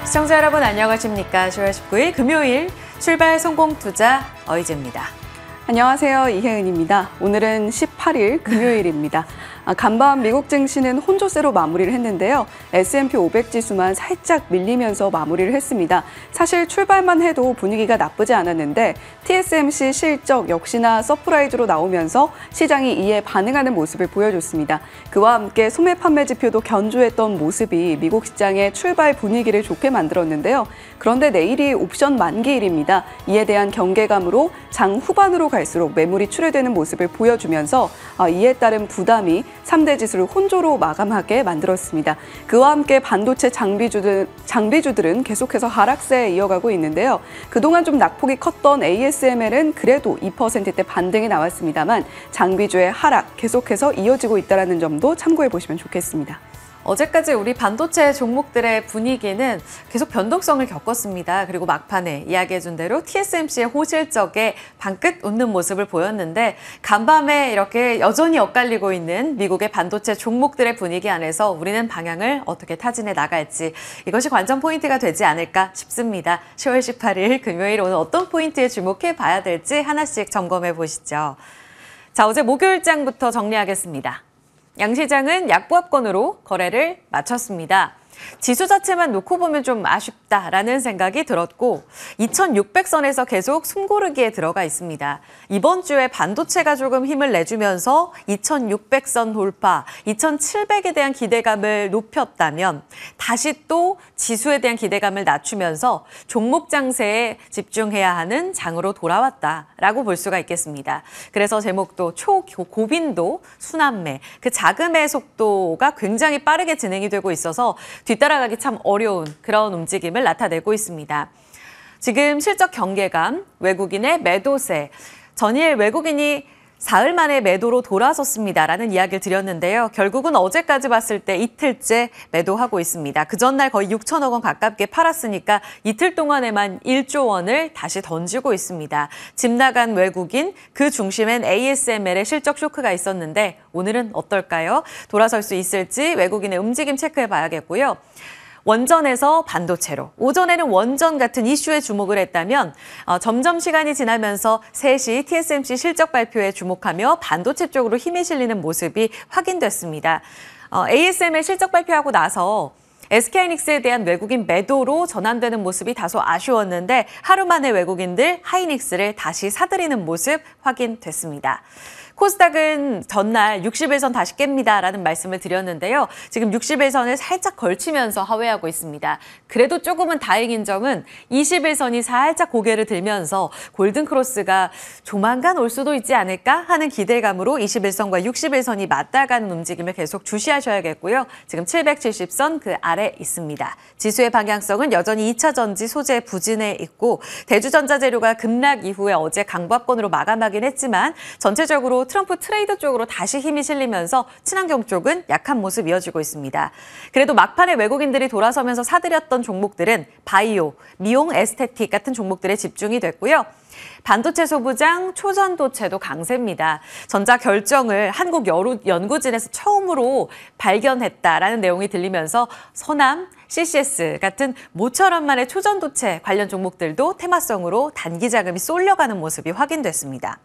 시청자 여러분 안녕하십니까? 10월 19일 금요일 출발 성공투자 어이즈입니다. 안녕하세요. 이혜은입니다. 오늘은 18일 금요일입니다. 간밤 미국 증시는 혼조세로 마무리를 했는데요. S&P 500 지수만 살짝 밀리면서 마무리를 했습니다. 사실 출발만 해도 분위기가 나쁘지 않았는데 TSMC 실적 역시나 서프라이즈로 나오면서 시장이 이에 반응하는 모습을 보여줬습니다. 그와 함께 소매 판매 지표도 견조했던 모습이 미국 시장의 출발 분위기를 좋게 만들었는데요. 그런데 내일이 옵션 만기일입니다. 이에 대한 경계감으로 장 후반으로 갈수록 매물이 출회되는 모습을 보여주면서 이에 따른 부담이 3대 지수를 혼조로 마감하게 만들었습니다. 그와 함께 반도체 장비주들은 계속해서 하락세에 이어가고 있는데요. 그동안 좀 낙폭이 컸던 ASML은 그래도 2%대 반등이 나왔습니다만 장비주의 하락 계속해서 이어지고 있다는 점도 참고해 보시면 좋겠습니다. 어제까지 우리 반도체 종목들의 분위기는 계속 변동성을 겪었습니다. 그리고 막판에 이야기해준 대로 TSMC의 호실적에 방긋 웃는 모습을 보였는데 간밤에 이렇게 여전히 엇갈리고 있는 미국의 반도체 종목들의 분위기 안에서 우리는 방향을 어떻게 타진해 나갈지 이것이 관전 포인트가 되지 않을까 싶습니다. 10월 18일 금요일 오늘 어떤 포인트에 주목해 봐야 될지 하나씩 점검해 보시죠. 자, 어제 목요일장부터 정리하겠습니다. 양시장은 약보합권으로 거래를 마쳤습니다. 지수 자체만 놓고 보면 좀 아쉽다라는 생각이 들었고 2600선에서 계속 숨고르기에 들어가 있습니다. 이번 주에 반도체가 조금 힘을 내주면서 2600선 돌파, 2700에 대한 기대감을 높였다면 다시 또 지수에 대한 기대감을 낮추면서 종목 장세에 집중해야 하는 장으로 돌아왔다라고 볼 수가 있겠습니다. 그래서 제목도 초고빈도 순환매, 그 자금의 속도가 굉장히 빠르게 진행이 되고 있어서 뒤따라가기 참 어려운 그런 움직임을 나타내고 있습니다. 지금 실적 경계감, 외국인의 매도세, 전일 외국인이 사흘 만에 매도로 돌아섰습니다라는 이야기를 드렸는데요. 결국은 어제까지 봤을 때 이틀째 매도하고 있습니다. 그 전날 거의 6천억 원 가깝게 팔았으니까 이틀 동안에만 1조 원을 다시 던지고 있습니다. 집 나간 외국인, 그 중심엔 ASML의 실적 쇼크가 있었는데 오늘은 어떨까요? 돌아설 수 있을지 외국인의 움직임 체크해 봐야겠고요. 원전에서 반도체로, 오전에는 원전 같은 이슈에 주목을 했다면 점점 시간이 지나면서 3시 TSMC 실적 발표에 주목하며 반도체 쪽으로 힘이 실리는 모습이 확인됐습니다. ASML 실적 발표하고 나서 SK하이닉스에 대한 외국인 매도로 전환되는 모습이 다소 아쉬웠는데 하루 만에 외국인들 하이닉스를 다시 사들이는 모습 확인됐습니다. 코스닥은 전날 60일선 다시 깹니다라는 말씀을 드렸는데요. 지금 60일선을 살짝 걸치면서 하회하고 있습니다. 그래도 조금은 다행인 점은 20일선이 살짝 고개를 들면서 골든크로스가 조만간 올 수도 있지 않을까 하는 기대감으로 21선과 60일선이 맞닿아가는 움직임을 계속 주시하셔야겠고요. 지금 770선 그 아래 있습니다. 지수의 방향성은 여전히 2차 전지 소재 부진에 있고 대주전자재료가 급락 이후에 어제 강보합권으로 마감하긴 했지만 전체적으로 트럼프 트레이드 쪽으로 다시 힘이 실리면서 친환경 쪽은 약한 모습 이어지고 있습니다. 그래도 막판에 외국인들이 돌아서면서 사들였던 종목들은 바이오, 미용, 에스테틱 같은 종목들에 집중이 됐고요. 반도체 소부장 초전도체도 강세입니다. 전자 결정을 한국연구진에서 처음으로 발견했다라는 내용이 들리면서 서남, CCS 같은 모처럼 만의 초전도체 관련 종목들도 테마성으로 단기 자금이 쏠려가는 모습이 확인됐습니다.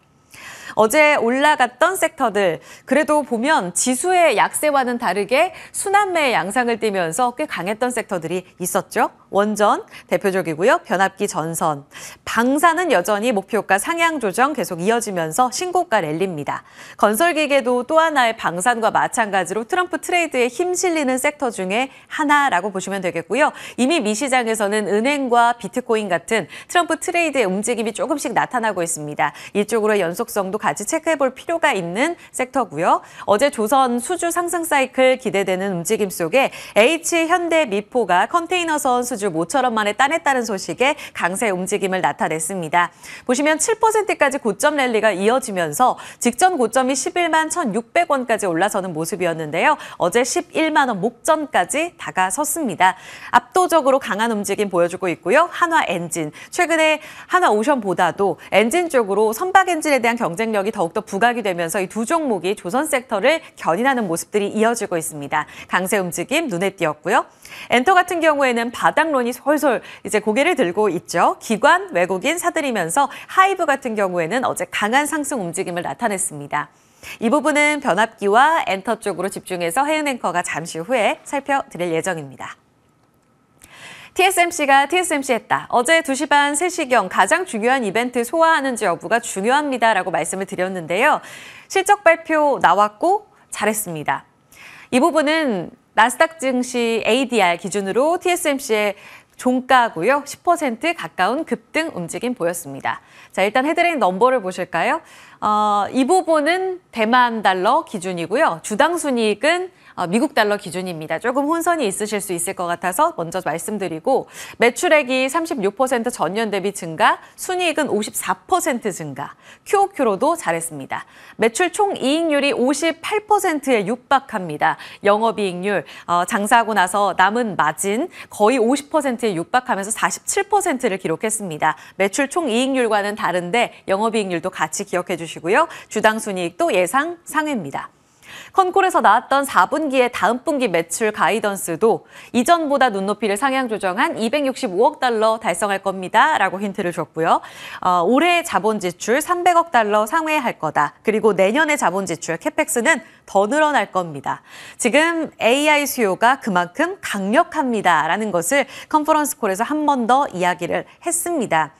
어제 올라갔던 섹터들, 그래도 보면 지수의 약세와는 다르게 순환매의 양상을 띠면서 꽤 강했던 섹터들이 있었죠. 원전 대표적이고요. 변압기 전선, 방사는 여전히 목표가 상향 조정 계속 이어지면서 신고가 랠리입니다. 건설기계도 또 하나의 방산과 마찬가지로 트럼프 트레이드에 힘 실리는 섹터 중에 하나라고 보시면 되겠고요. 이미 미 시장에서는 은행과 비트코인 같은 트럼프 트레이드의 움직임이 조금씩 나타나고 있습니다. 이쪽으로의 연속성도 같이 체크해 볼 필요가 있는 섹터고요. 어제 조선 수주 상승 사이클 기대되는 움직임 속에 H현대미포가 컨테이너선 수주 모처럼 만에 따냈다는 소식에 강세 움직임을 나타냈습니다. 보시면 7%까지 고점 랠리가 이어지면서 직전 고점이 11만 1,600원까지 올라서는 모습이었는데요. 어제 11만 원 목전까지 다가섰습니다. 압도적으로 강한 움직임 보여주고 있고요. 한화엔진, 최근에 한화오션보다도 엔진 쪽으로 선박 엔진에 대한 경쟁력 경쟁력이 더욱더 부각이 되면서 이 두 종목이 조선 섹터를 견인하는 모습들이 이어지고 있습니다. 강세 움직임 눈에 띄었고요. 엔터 같은 경우에는 바닥론이 솔솔 이제 고개를 들고 있죠. 기관, 외국인 사들이면서 하이브 같은 경우에는 어제 강한 상승 움직임을 나타냈습니다. 이 부분은 변압기와 엔터 쪽으로 집중해서 혜은 앵커가 잠시 후에 살펴드릴 예정입니다. TSMC가 TSMC 했다. 어제 2시 반, 3시경 가장 중요한 이벤트 소화하는지 여부가 중요합니다라고 말씀을 드렸는데요. 실적 발표 나왔고 잘했습니다. 이 부분은 나스닥 증시 ADR 기준으로 TSMC의 종가고요. 10% 가까운 급등 움직임 보였습니다. 자, 일단 헤드라인 넘버를 보실까요? 이 부분은 대만 달러 기준이고요. 주당 순이익은 미국 달러 기준입니다. 조금 혼선이 있으실 수 있을 것 같아서 먼저 말씀드리고 매출액이 36% 전년 대비 증가, 순이익은 54% 증가, QOQ로도 잘했습니다. 매출 총이익률이 58%에 육박합니다. 영업이익률 장사하고 나서 남은 마진 거의 50%에 육박하면서 47%를 기록했습니다. 매출 총이익률과는 다른데 영업이익률도 같이 기억해 주시고요. 주당 순이익도 예상 상회입니다. 컨콜에서 나왔던 4분기의 다음 분기 매출 가이던스도 이전보다 눈높이를 상향 조정한 265억 달러 달성할 겁니다. 라고 힌트를 줬고요. 올해 자본 지출 300억 달러 상회할 거다. 그리고 내년의 자본 지출 캐펙스는 더 늘어날 겁니다. 지금 AI 수요가 그만큼 강력합니다. 라는 것을 컨퍼런스 콜에서 한 번 더 이야기를 했습니다.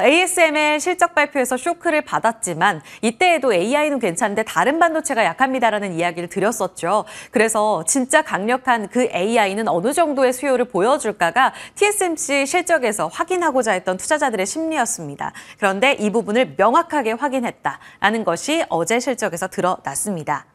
ASML 실적 발표에서 쇼크를 받았지만 이때에도 AI는 괜찮은데 다른 반도체가 약합니다라는 이야기를 드렸었죠. 그래서 진짜 강력한 그 AI는 어느 정도의 수요를 보여줄까가 TSMC 실적에서 확인하고자 했던 투자자들의 심리였습니다. 그런데 이 부분을 명확하게 확인했다라는 것이 어제 실적에서 드러났습니다.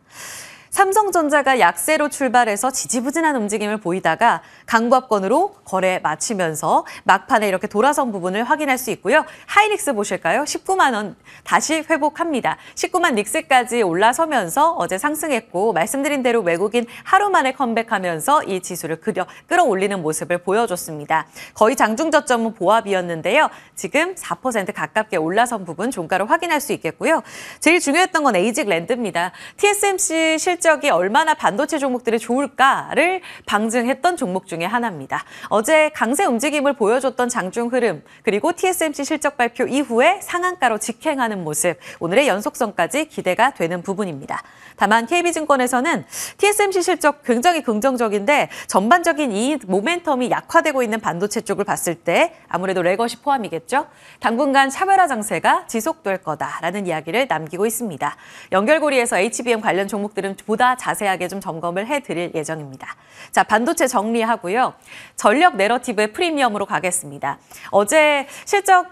삼성전자가 약세로 출발해서 지지부진한 움직임을 보이다가 강보합권으로 거래 마치면서 막판에 이렇게 돌아선 부분을 확인할 수 있고요. 하이닉스 보실까요? 19만 원 다시 회복합니다. 19만 닉스까지 올라서면서 어제 상승했고 말씀드린 대로 외국인 하루 만에 컴백하면서 이 지수를 끌어올리는 모습을 보여줬습니다. 거의 장중 저점은 보합이었는데요. 지금 4% 가깝게 올라선 부분 종가로 확인할 수 있겠고요. 제일 중요했던 건 에이직랜드입니다. TSMC 실적이 얼마나 반도체 종목들이 좋을까를 방증했던 종목 중에 하나입니다. 어제 강세 움직임을 보여줬던 장중 흐름, 그리고 TSMC 실적 발표 이후에 상한가로 직행하는 모습, 오늘의 연속성까지 기대가 되는 부분입니다. 다만 KB증권에서는 TSMC 실적 굉장히 긍정적인데 전반적인 이 모멘텀이 약화되고 있는 반도체 쪽을 봤을 때 아무래도 레거시 포함이겠죠. 당분간 차별화 장세가 지속될 거다라는 이야기를 남기고 있습니다. 연결고리에서 HBM 관련 종목들은 보다 자세하게 좀 점검을 해드릴 예정입니다. 자, 반도체 정리하고요. 전력 내러티브의 프리미엄으로 가겠습니다. 어제 실적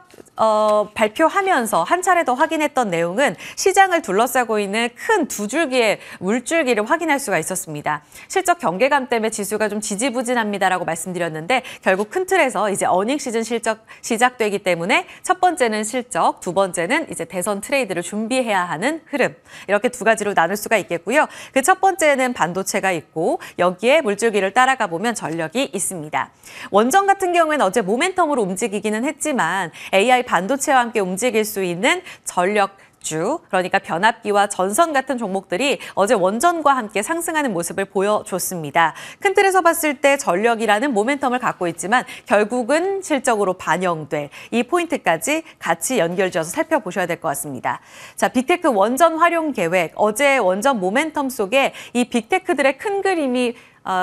발표하면서 한 차례 더 확인했던 내용은 시장을 둘러싸고 있는 큰 두 줄기의 물줄기를 확인할 수가 있었습니다. 실적 경계감 때문에 지수가 좀 지지부진합니다라고 말씀드렸는데 결국 큰 틀에서 이제 어닝 시즌 실적 시작되기 때문에 첫 번째는 실적, 두 번째는 이제 대선 트레이드를 준비해야 하는 흐름. 이렇게 두 가지로 나눌 수가 있겠고요. 그 첫 번째는 반도체가 있고 여기에 물줄기를 따라가 보면 전력이 있습니다. 원전 같은 경우에는 어제 모멘텀으로 움직이기는 했지만 AI 반도체와 함께 움직일 수 있는 전력주, 그러니까 변압기와 전선 같은 종목들이 어제 원전과 함께 상승하는 모습을 보여줬습니다. 큰 틀에서 봤을 때 전력이라는 모멘텀을 갖고 있지만 결국은 실적으로 반영될 이 포인트까지 같이 연결지어서 살펴보셔야 될 것 같습니다. 자, 빅테크 원전 활용 계획, 어제 원전 모멘텀 속에 이 빅테크들의 큰 그림이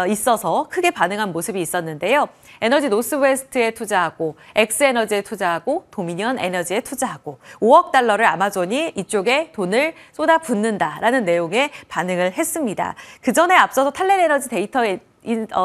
있어서 크게 반응한 모습이 있었는데요. 에너지 노스웨스트에 투자하고 엑스에너지에 투자하고 도미니언 에너지에 투자하고 5억 달러를 아마존이 이쪽에 돈을 쏟아붓는다라는 내용의 반응을 했습니다. 그전에 앞서서 탈렌에너지 데이터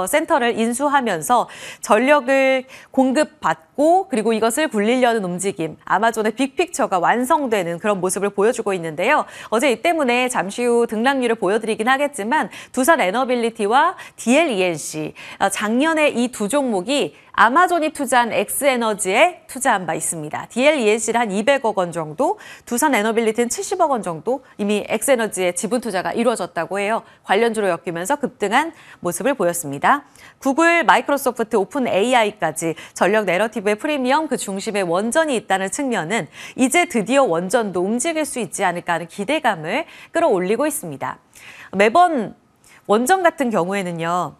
센터를 인수하면서 전력을 공급받고 그리고 이것을 굴리려는 움직임, 아마존의 빅픽처가 완성되는 그런 모습을 보여주고 있는데요. 어제 이 때문에 잠시 후 등락률을 보여드리긴 하겠지만 두산 에너빌리티와 DLENC, 작년에 이 두 종목이 아마존이 투자한 엑스에너지에 투자한 바 있습니다. DLENC를 한 200억 원 정도, 두산 에너빌리티는 70억 원 정도 이미 엑스에너지에 지분 투자가 이루어졌다고 해요. 관련주로 엮이면서 급등한 모습을 보였습니다. 구글, 마이크로소프트, 오픈 AI까지 전력 내러티브 기업의 프리미엄 그 중심에 원전이 있다는 측면은 이제 드디어 원전도 움직일 수 있지 않을까 하는 기대감을 끌어올리고 있습니다. 매번 원전 같은 경우에는요.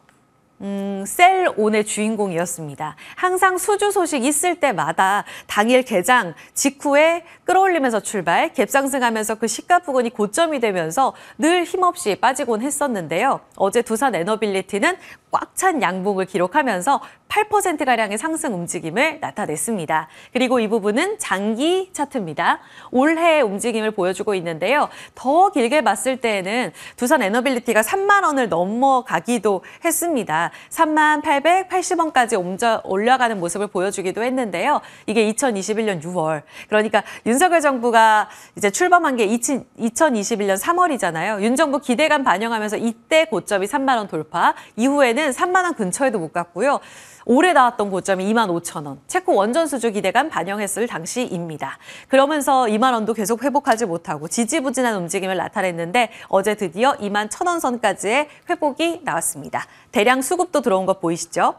셀온의 주인공이었습니다. 항상 수주 소식 있을 때마다 당일 개장 직후에 끌어올리면서 출발, 갭상승하면서 그 시가 부근이 고점이 되면서 늘 힘없이 빠지곤 했었는데요. 어제 두산 에너빌리티는 꽉 찬 양봉을 기록하면서 8%가량의 상승 움직임을 나타냈습니다. 그리고 이 부분은 장기 차트입니다. 올해의 움직임을 보여주고 있는데요. 더 길게 봤을 때에는 두산 에너빌리티가 3만 원을 넘어가기도 했습니다. 3만 880원까지 올라가는 모습을 보여주기도 했는데요. 이게 2021년 6월. 그러니까 윤석열 정부가 이제 출범한 게 2021년 3월이잖아요. 윤 정부 기대감 반영하면서 이때 고점이 3만 원 돌파. 이후에는 3만 원 근처에도 못 갔고요. 올해 나왔던 고점이 2만 5천 원. 체코 원전 수주 기대감 반영했을 당시입니다. 그러면서 2만 원도 계속 회복하지 못하고 지지부진한 움직임을 나타냈는데 어제 드디어 2만 1천 원 선까지의 회복이 나왔습니다. 대량 수급도 들어온 거 보이시죠?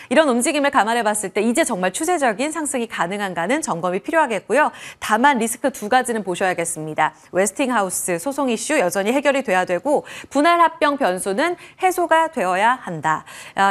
이런 움직임을 감안해 봤을 때 이제 정말 추세적인 상승이 가능한가는 점검이 필요하겠고요. 다만 리스크 두 가지는 보셔야겠습니다. 웨스팅하우스 소송 이슈 여전히 해결이 돼야 되고 분할 합병 변수는 해소가 되어야 한다.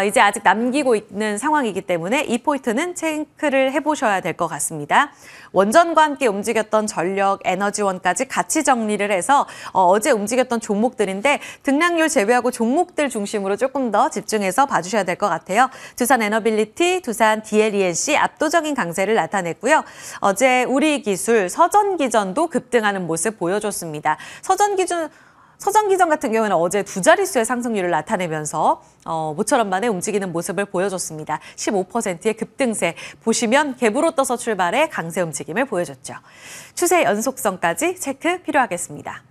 이제 아직 남기고 있는 상황이기 때문에 이 포인트는 체크를 해보셔야 될 것 같습니다. 원전과 함께 움직였던 전력, 에너지원까지 같이 정리를 해서 어제 움직였던 종목들인데 등락률 제외하고 종목들 중심으로 조금 더 집중해서 봐주셔야 될 것 같아요. 두산 에너빌리티, 두산 DLENC 압도적인 강세를 나타냈고요. 어제 우리기술, 서전기전도 급등하는 모습 보여줬습니다. 서전기전 같은 경우는 어제 두 자릿수의 상승률을 나타내면서 모처럼 만에 움직이는 모습을 보여줬습니다. 15%의 급등세 보시면 갭으로 떠서 출발해 강세 움직임을 보여줬죠. 추세 연속성까지 체크 필요하겠습니다.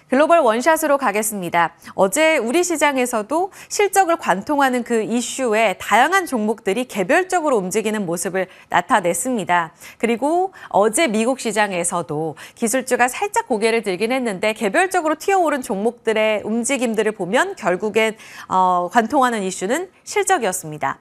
글로벌 원샷으로 가겠습니다. 어제 우리 시장에서도 실적을 관통하는 그 이슈에 다양한 종목들이 개별적으로 움직이는 모습을 나타냈습니다. 그리고 어제 미국 시장에서도 기술주가 살짝 고개를 들긴 했는데 개별적으로 튀어오른 종목들의 움직임들을 보면 결국엔 관통하는 이슈는 실적이었습니다.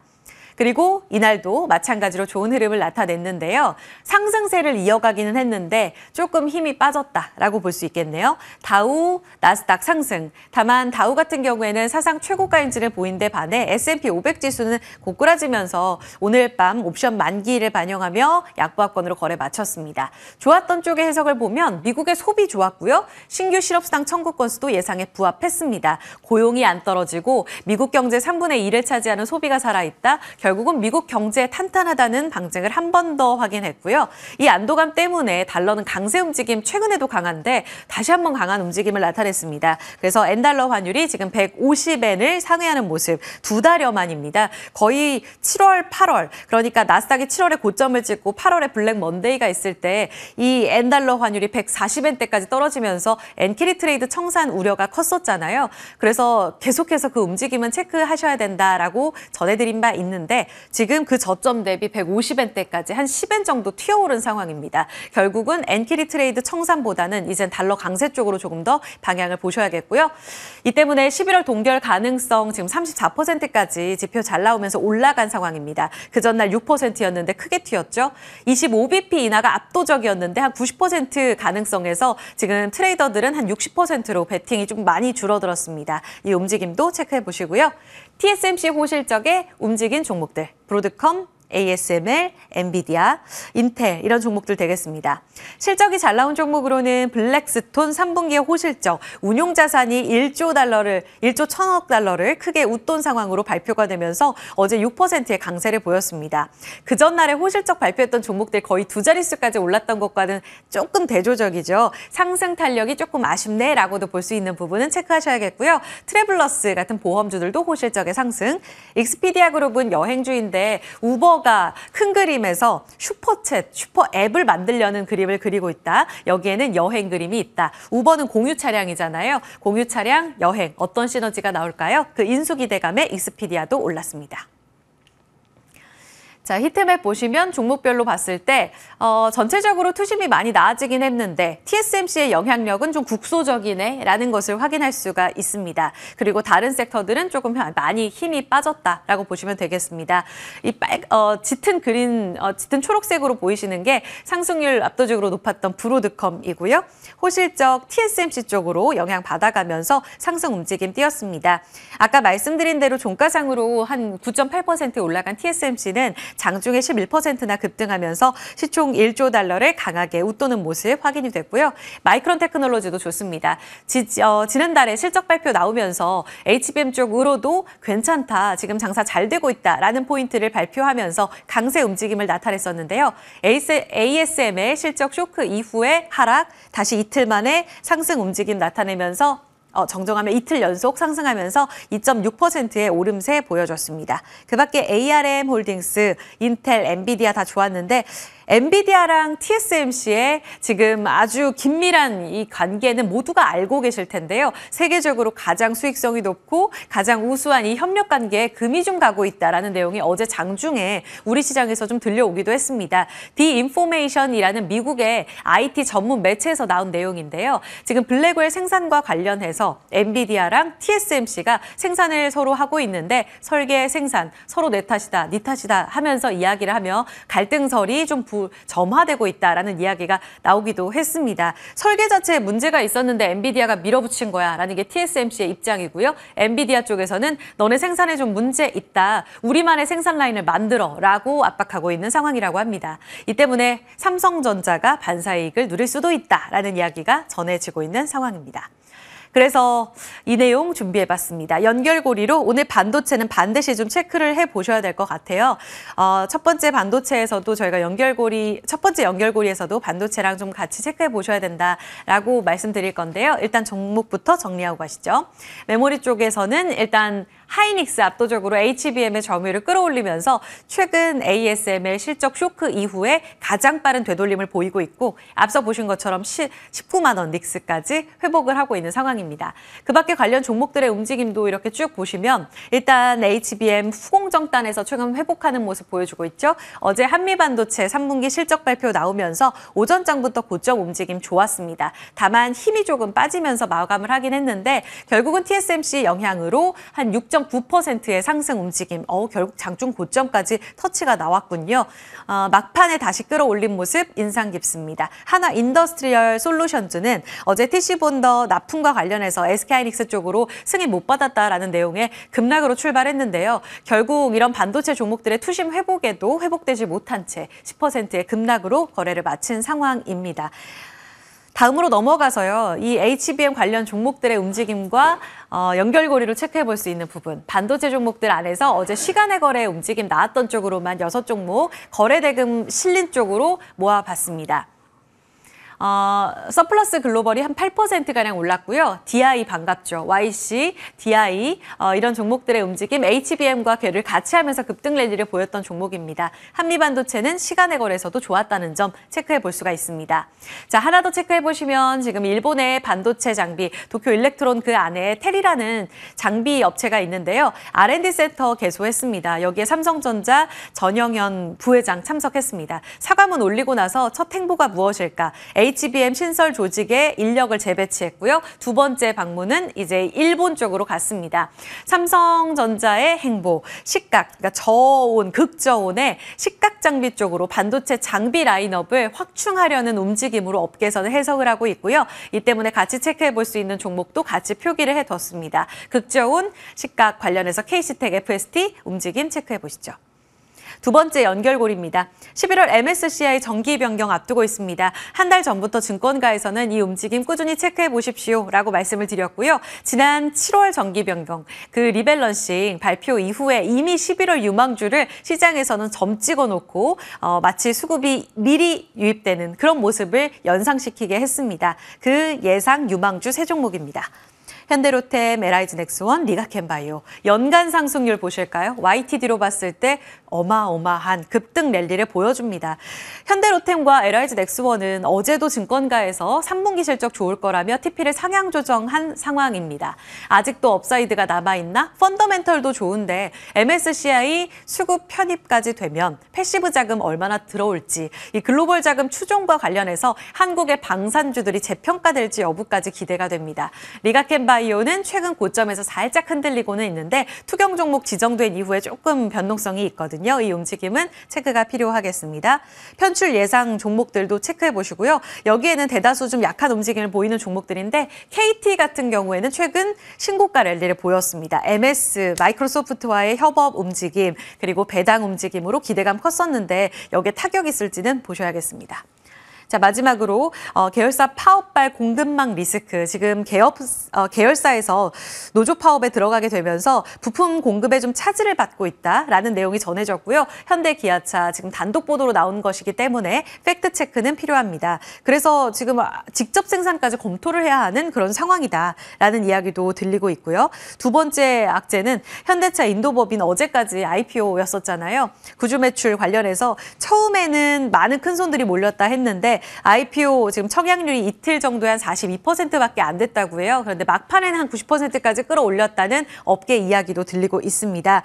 그리고 이날도 마찬가지로 좋은 흐름을 나타냈는데요. 상승세를 이어가기는 했는데 조금 힘이 빠졌다라고 볼 수 있겠네요. 다우, 나스닥 상승. 다만 다우 같은 경우에는 사상 최고가 인지를 보인 데 반해 S&P 500 지수는 고꾸라지면서 오늘 밤 옵션 만기를 반영하며 약보합권으로 거래 마쳤습니다. 좋았던 쪽의 해석을 보면 미국의 소비 좋았고요. 신규 실업수당 청구 건수도 예상에 부합했습니다. 고용이 안 떨어지고 미국 경제 3분의 1을 차지하는 소비가 살아있다. 결국은 미국 경제 탄탄하다는 방증을 한 번 더 확인했고요. 이 안도감 때문에 달러는 강세 움직임 최근에도 강한데 다시 한번 강한 움직임을 나타냈습니다. 그래서 엔달러 환율이 지금 150엔을 상회하는 모습 두 달여 만입니다. 거의 7월, 8월 그러니까 나스닥이 7월에 고점을 찍고 8월에 블랙 먼데이가 있을 때 이 엔달러 환율이 140엔대까지 떨어지면서 엔캐리 트레이드 청산 우려가 컸었잖아요. 그래서 계속해서 그 움직임은 체크하셔야 된다라고 전해드린 바 있는데 지금 그 저점 대비 150엔대까지 한 10엔 정도 튀어오른 상황입니다. 결국은 엔캐리 트레이드 청산보다는 이젠 달러 강세 쪽으로 조금 더 방향을 보셔야겠고요. 이 때문에 11월 동결 가능성 지금 34%까지 지표 잘 나오면서 올라간 상황입니다. 그 전날 6%였는데 크게 튀었죠. 25bp 인하가 압도적이었는데 한 90% 가능성에서 지금 트레이더들은 한 60%로 베팅이 좀 많이 줄어들었습니다. 이 움직임도 체크해 보시고요. TSMC 호실적에 움직인 종목들, 브로드컴, ASML, 엔비디아, 인텔 이런 종목들 되겠습니다. 실적이 잘 나온 종목으로는 블랙스톤 3분기의 호실적, 운용자산이 1조 1,000억 달러를 크게 웃돈 상황으로 발표가 되면서 어제 6%의 강세를 보였습니다. 그 전날에 호실적 발표했던 종목들 거의 두 자릿수까지 올랐던 것과는 조금 대조적이죠. 상승 탄력이 조금 아쉽네라고도 볼 수 있는 부분은 체크하셔야겠고요. 트래블러스 같은 보험주들도 호실적의 상승, 익스피디아 그룹은 여행주인데 우버가 큰 그림에서 슈퍼챗, 슈퍼앱을 만들려는 그림을 그리고 있다. 여기에는 여행 그림이 있다. 우버는 공유 차량이잖아요. 공유 차량, 여행 어떤 시너지가 나올까요? 그 인수 기대감에 익스피디아도 올랐습니다. 자, 히트맵 보시면 종목별로 봤을 때 전체적으로 투심이 많이 나아지긴 했는데 TSMC의 영향력은 좀 국소적이네라는 것을 확인할 수가 있습니다. 그리고 다른 섹터들은 조금 많이 힘이 빠졌다라고 보시면 되겠습니다. 이 짙은 초록색으로 보이시는 게 상승률 압도적으로 높았던 브로드컴이고요. 호실적 TSMC 쪽으로 영향 받아가면서 상승 움직임 띄었습니다. 아까 말씀드린 대로 종가상으로 한 9.8% 올라간 TSMC는 장중에 11%나 급등하면서 시총 1조 달러를 강하게 웃도는 모습 확인이 됐고요. 마이크론 테크놀로지도 좋습니다. 지난달에 실적 발표 나오면서 HBM 쪽으로도 괜찮다, 지금 장사 잘 되고 있다라는 포인트를 발표하면서 강세 움직임을 나타냈었는데요. ASM의 실적 쇼크 이후에 하락, 다시 이틀 만에 상승 움직임 나타내면서 정정하면 이틀 연속 상승하면서 2.6%의 오름세 보여줬습니다. 그 밖에 ARM 홀딩스, 인텔, 엔비디아 다 좋았는데 엔비디아랑 TSMC의 지금 아주 긴밀한 이 관계는 모두가 알고 계실 텐데요. 세계적으로 가장 수익성이 높고 가장 우수한 이 협력 관계에 금이 좀 가고 있다라는 내용이 어제 장중에 우리 시장에서 좀 들려오기도 했습니다. 디인포메이션이라는 미국의 IT 전문 매체에서 나온 내용인데요. 지금 블랙웰 생산과 관련해서 엔비디아랑 TSMC가 생산을 서로 하고 있는데 설계, 생산, 서로 내 탓이다, 네 탓이다 하면서 이야기를 하며 갈등설이 좀 점화되고 있다라는 이야기가 나오기도 했습니다. 설계 자체에 문제가 있었는데 엔비디아가 밀어붙인 거야라는 게 TSMC의 입장이고요. 엔비디아 쪽에서는 너네 생산에 좀 문제 있다, 우리만의 생산 라인을 만들어라고 압박하고 있는 상황이라고 합니다. 이 때문에 삼성전자가 반사이익을 누릴 수도 있다라는 이야기가 전해지고 있는 상황입니다. 그래서 이 내용 준비해봤습니다. 연결고리로 오늘 반도체는 반드시 좀 체크를 해보셔야 될 것 같아요. 첫 번째 반도체에서도 저희가 첫 번째 연결고리에서도 반도체랑 좀 같이 체크해보셔야 된다라고 말씀드릴 건데요. 일단 종목부터 정리하고 가시죠. 메모리 쪽에서는 일단 하이닉스 압도적으로 HBM의 점유율을 끌어올리면서 최근 ASML 실적 쇼크 이후에 가장 빠른 되돌림을 보이고 있고 앞서 보신 것처럼 19만 원 닉스까지 회복을 하고 있는 상황입니다. 그 밖에 관련 종목들의 움직임도 이렇게 쭉 보시면 일단 HBM 후공정단에서 최근 회복하는 모습 보여주고 있죠. 어제 한미반도체 3분기 실적 발표 나오면서 오전장부터 고점 움직임 좋았습니다. 다만 힘이 조금 빠지면서 마감을 하긴 했는데 결국은 TSMC 영향으로 한 6.9%의 상승 움직임, 결국 장중 고점까지 터치가 나왔군요. 막판에 다시 끌어올린 모습 인상 깊습니다. 하나 인더스트리얼 솔루션즈는 어제 TC본더 납품과 관련해서 SK하이닉스 쪽으로 승인 못 받았다라는 내용의 급락으로 출발했는데요. 결국 이런 반도체 종목들의 투심 회복에도 회복되지 못한 채 10%의 급락으로 거래를 마친 상황입니다. 다음으로 넘어가서요. 이 HBM 관련 종목들의 움직임과 연결고리로 체크해 볼 수 있는 부분. 반도체 종목들 안에서 어제 시간의 거래 움직임 나왔던 쪽으로만 6종목 거래대금 실린 쪽으로 모아봤습니다. 서플러스 글로벌이 한 8%가량 올랐고요. DI 반갑죠. YC, DI 이런 종목들의 움직임 HBM과 궤를 같이 하면서 급등 랠리를 보였던 종목입니다. 한미반도체는 시간의 거래에서도 좋았다는 점 체크해 볼 수가 있습니다. 자, 하나 더 체크해 보시면 지금 일본의 반도체 장비 도쿄 일렉트론 그 안에 텔이라는 장비 업체가 있는데요. R&D 센터 개소했습니다. 여기에 삼성전자 전영현 부회장 참석했습니다. 사과문 올리고 나서 첫 행보가 무엇일까? HBM 신설 조직에 인력을 재배치했고요. 두 번째 방문은 이제 일본 쪽으로 갔습니다. 삼성전자의 행보, 식각, 그러니까 저온, 극저온의 식각 장비 쪽으로 반도체 장비 라인업을 확충하려는 움직임으로 업계에서는 해석을 하고 있고요. 이 때문에 같이 체크해 볼 수 있는 종목도 같이 표기를 해뒀습니다. 극저온, 식각 관련해서 KC텍, FST 움직임 체크해 보시죠. 두 번째 연결고리입니다. 11월 MSCI 정기 변경 앞두고 있습니다. 한 달 전부터 증권가에서는 이 움직임 꾸준히 체크해 보십시오라고 말씀을 드렸고요. 지난 7월 정기 변경, 그 리밸런싱 발표 이후에 이미 11월 유망주를 시장에서는 점 찍어놓고 마치 수급이 미리 유입되는 그런 모습을 연상시키게 했습니다. 그 예상 유망주 세 종목입니다. 현대로템, LIG 넥스원, 리가켐바이오. 연간 상승률 보실까요? YTD로 봤을 때 어마어마한 급등 랠리를 보여줍니다. 현대로템과 LIG 넥스원은 어제도 증권가에서 3분기 실적 좋을 거라며 TP를 상향 조정한 상황입니다. 아직도 업사이드가 남아있나? 펀더멘털도 좋은데 MSCI 수급 편입까지 되면 패시브 자금 얼마나 들어올지, 이 글로벌 자금 추종과 관련해서 한국의 방산주들이 재평가될지 여부까지 기대가 됩니다. 리가켐바이오는 최근 고점에서 살짝 흔들리고는 있는데 투경 종목 지정된 이후에 조금 변동성이 있거든요. 이 움직임은 체크가 필요하겠습니다. 편출 예상 종목들도 체크해 보시고요. 여기에는 대다수 좀 약한 움직임을 보이는 종목들인데 KT 같은 경우에는 최근 신고가 랠리를 보였습니다. MS, 마이크로소프트와의 협업 움직임, 그리고 배당 움직임으로 기대감 컸었는데 여기에 타격이 있을지는 보셔야겠습니다. 자, 마지막으로 계열사 파업발 공급망 리스크, 지금 계열사에서 노조 파업에 들어가게 되면서 부품 공급에 좀 차질을 받고 있다라는 내용이 전해졌고요. 현대기아차 지금 단독 보도로 나온 것이기 때문에 팩트 체크는 필요합니다. 그래서 지금 직접 생산까지 검토를 해야 하는 그런 상황이다라는 이야기도 들리고 있고요. 두 번째 악재는 현대차 인도법인 어제까지 IPO였었잖아요. 구주 매출 관련해서 처음에는 많은 큰손들이 몰렸다 했는데 IPO 지금 청약률이 이틀 정도에 한 42%밖에 안 됐다고 해요. 그런데 막판에는 한 90%까지 끌어올렸다는 업계 이야기도 들리고 있습니다.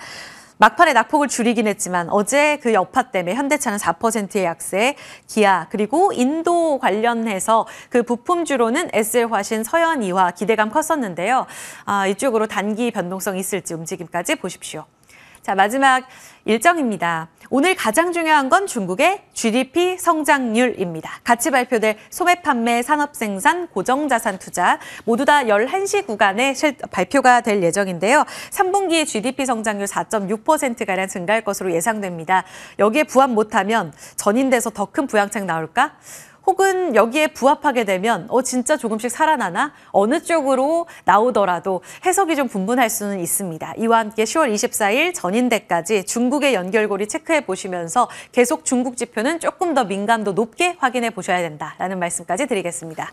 막판에 낙폭을 줄이긴 했지만 어제 그 여파 때문에 현대차는 4%의 약세, 기아 그리고 인도 관련해서 그 부품주로는 SL화신, 서현이화 기대감 컸었는데요. 이쪽으로 단기 변동성 있을지 움직임까지 보십시오. 자, 마지막 일정입니다. 오늘 가장 중요한 건 중국의 GDP 성장률입니다. 같이 발표될 소매 판매, 산업생산, 고정자산 투자 모두 다 11시 구간에 발표가 될 예정인데요. 3분기의 GDP 성장률 4.6%가량 증가할 것으로 예상됩니다. 여기에 부합 못하면 전인돼서 더 큰 부양책 나올까? 혹은 여기에 부합하게 되면 진짜 조금씩 살아나나? 어느 쪽으로 나오더라도 해석이 좀 분분할 수는 있습니다. 이와 함께 10월 24일 전인대까지 중국의 연결고리 체크해 보시면서 계속 중국 지표는 조금 더 민감도 높게 확인해 보셔야 된다라는 말씀까지 드리겠습니다.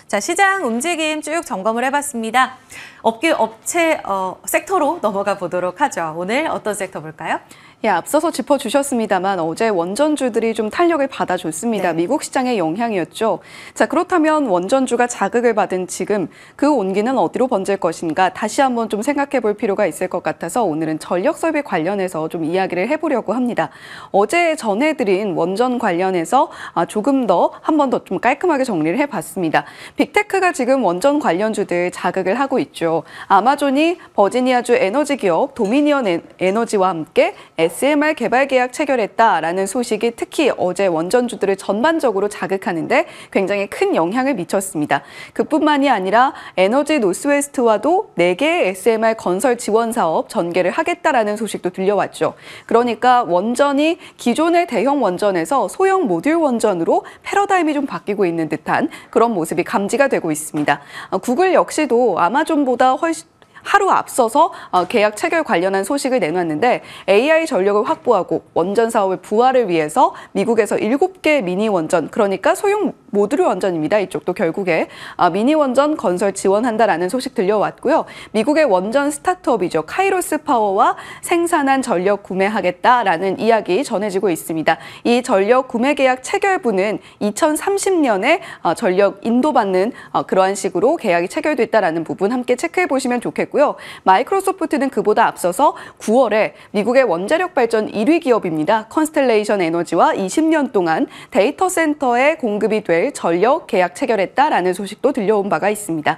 자, 시장 움직임 쭉 점검을 해봤습니다. 업체 섹터로 넘어가 보도록 하죠. 오늘 어떤 섹터 볼까요? 예, 앞서서 짚어주셨습니다만 어제 원전주들이 좀 탄력을 받아줬습니다. 네. 미국 시장의 영향이었죠. 자, 그렇다면 원전주가 자극을 받은 지금 그 온기는 어디로 번질 것인가 다시 한번 좀 생각해 볼 필요가 있을 것 같아서 오늘은 전력 설비 관련해서 좀 이야기를 해보려고 합니다. 어제 전해드린 원전 관련해서 조금 더 한 번 더 좀 깔끔하게 정리를 해봤습니다. 빅테크가 지금 원전 관련주들 자극을 하고 있죠. 아마존이 버지니아주 에너지 기업 도미니언 에너지와 함께 SMR 개발 계약 체결했다라는 소식이 특히 어제 원전주들을 전반적으로 자극하는데 굉장히 큰 영향을 미쳤습니다. 그뿐만이 아니라 에너지 노스웨스트와도 4개의 SMR 건설 지원 사업 전개를 하겠다라는 소식도 들려왔죠. 그러니까 원전이 기존의 대형 원전에서 소형 모듈 원전으로 패러다임이 좀 바뀌고 있는 듯한 그런 모습이 감지가 되고 있습니다. 구글 역시도 아마존보다 훨씬 하루 앞서서 계약 체결 관련한 소식을 내놨는데 AI 전력을 확보하고 원전 사업의 부활을 위해서 미국에서 7개 미니 원전, 그러니까 소형 모듈 원전입니다. 이쪽도 결국에 미니 원전 건설 지원한다라는 소식 들려왔고요. 미국의 원전 스타트업이죠. 카이로스 파워와 생산한 전력 구매하겠다라는 이야기 전해지고 있습니다. 이 전력 구매 계약 체결부는 2030년에 전력 인도받는 그러한 식으로 계약이 체결됐다라는 부분 함께 체크해 보시면 좋겠고요. 마이크로소프트는 그보다 앞서서 9월에 미국의 원자력 발전 1위 기업입니다. 컨스텔레이션 에너지와 20년 동안 데이터 센터에 공급이 될 전력 계약 체결했다라는 소식도 들려온 바가 있습니다.